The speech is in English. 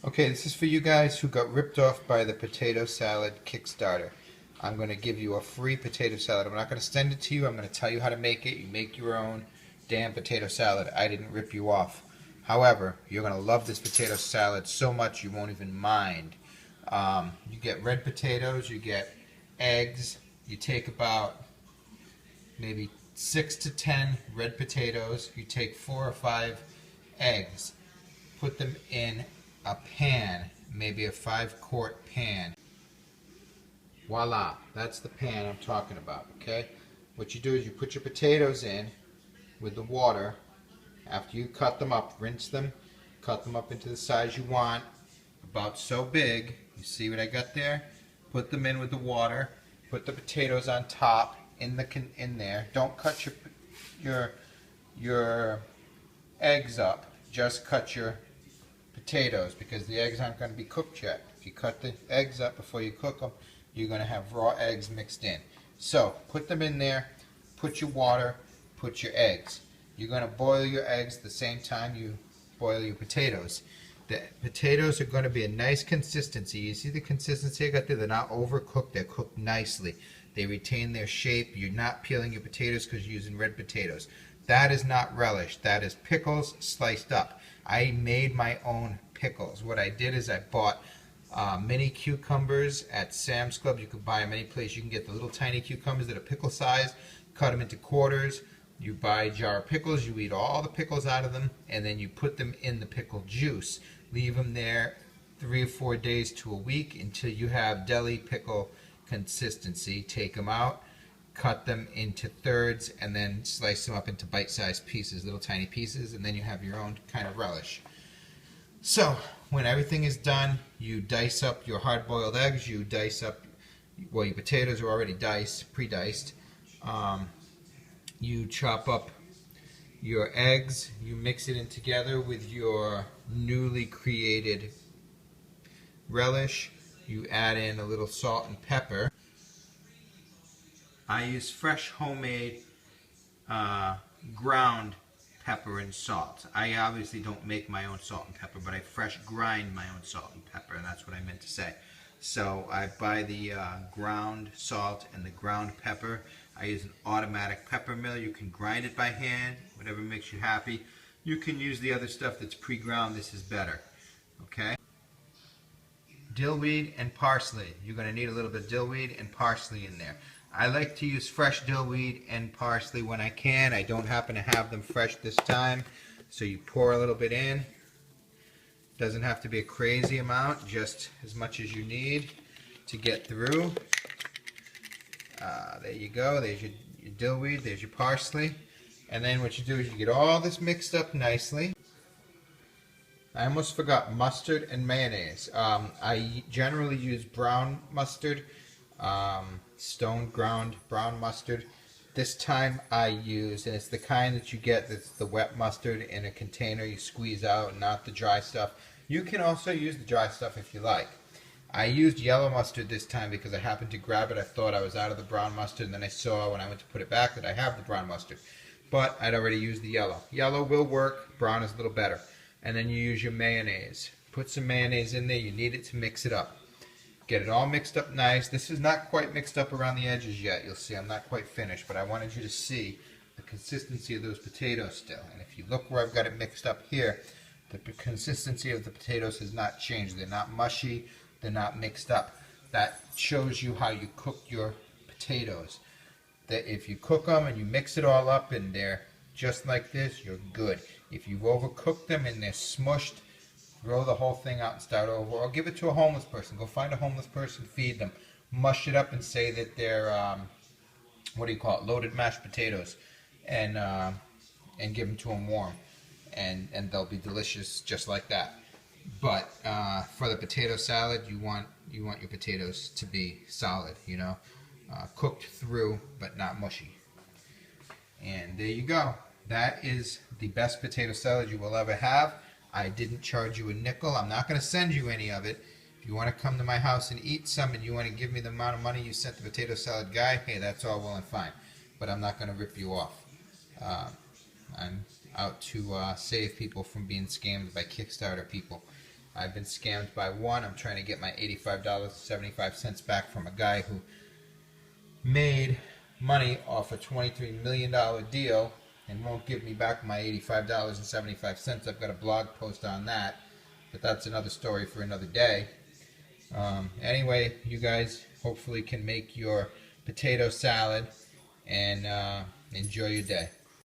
Okay, this is for you guys who got ripped off by the potato salad Kickstarter. I'm going to give you a free potato salad. I'm not going to send it to you. I'm going to tell you how to make it. You make your own damn potato salad. I didn't rip you off. However, you're going to love this potato salad so much you won't even mind. You get red potatoes, you get eggs. You take about maybe 6 to 10 red potatoes. You take 4 or 5 eggs. Put them in a pan, maybe a 5-quart pan. Voila, that's the pan I'm talking about, okay? What you do is you put your potatoes in with the water. After you cut them up, rinse them, cut them up into the size you want, about so big. You see what I got there? Put them in with the water, put the potatoes on top in there. Don't cut your eggs up, just cut your potatoes because the eggs aren't going to be cooked yet. If you cut the eggs up before you cook them, you're going to have raw eggs mixed in. So put them in there, put your water, put your eggs. You're going to boil your eggs the same time you boil your potatoes. The potatoes are going to be a nice consistency. You see the consistency I got there? They're not overcooked. They're cooked nicely. They retain their shape. You're not peeling your potatoes because you're using red potatoes. That is not relish. That is pickles sliced up. I made my own pickles. What I did is I bought mini cucumbers at Sam's Club. You can buy them any place. You can get the little tiny cucumbers that are pickle sized. Cut them into quarters. You buy a jar of pickles. You eat all the pickles out of them, and then you put them in the pickle juice. Leave them there 3 or 4 days to a week until you have deli pickle consistency. Take them out, cut them into thirds, and then slice them up into bite-sized pieces, little tiny pieces, and then you have your own kind of relish. So when everything is done, you dice up your hard-boiled eggs. You dice up, well, your potatoes are already diced, pre-diced. You chop up your eggs. You mix it in together with your newly created relish. You add in a little salt and pepper. I use fresh homemade ground pepper and salt. I obviously don't make my own salt and pepper, but I fresh grind my own salt and pepper, and that's what I meant to say. So I buy the ground salt and the ground pepper. I use an automatic pepper mill. You can grind it by hand, whatever makes you happy. You can use the other stuff that's pre-ground. This is better. Okay? Dillweed and parsley. You're going to need a little bit of dillweed and parsley in there. I like to use fresh dillweed and parsley when I can. I don't happen to have them fresh this time. So you pour a little bit in. Doesn't have to be a crazy amount, just as much as you need to get through. There you go. There's your dillweed. There's your parsley. And then what you do is you get all this mixed up nicely. I almost forgot mustard and mayonnaise. I generally use brown mustard, stone ground brown mustard. This time I use, and it's the kind that you get that's the wet mustard in a container you squeeze out, not the dry stuff. You can also use the dry stuff if you like. I used yellow mustard this time because I happened to grab it. I thought I was out of the brown mustard, and then I saw when I went to put it back that I have the brown mustard. But I'd already used the yellow. Yellow will work. Brown is a little better. And then you use your mayonnaise. Put some mayonnaise in there. You need it to mix it up. Get it all mixed up nice. This is not quite mixed up around the edges yet. You'll see I'm not quite finished, but I wanted you to see the consistency of those potatoes still. And if you look where I've got it mixed up here, the consistency of the potatoes has not changed. They're not mushy. They're not mixed up. That shows you how you cook your potatoes. That if you cook them and you mix it all up and they're just like this, you're good. If you've overcooked them and they're smushed, throw the whole thing out and start over, or give it to a homeless person. Go find a homeless person, feed them, mush it up and say that they're loaded mashed potatoes, and give them to them warm, and they'll be delicious just like that. But for the potato salad, you want your potatoes to be solid, cooked through but not mushy. And there you go. That is the best potato salad you will ever have. I didn't charge you a nickel. I'm not going to send you any of it. If you want to come to my house and eat some and you want to give me the amount of money you sent the potato salad guy, hey, that's all well and fine. But I'm not going to rip you off. I'm out to save people from being scammed by Kickstarter people. I've been scammed by one. I'm trying to get my $85.75 back from a guy who made money off a $23 million deal and won't give me back my $85.75. I've got a blog post on that, but that's another story for another day. Anyway, you guys hopefully can make your potato salad and enjoy your day.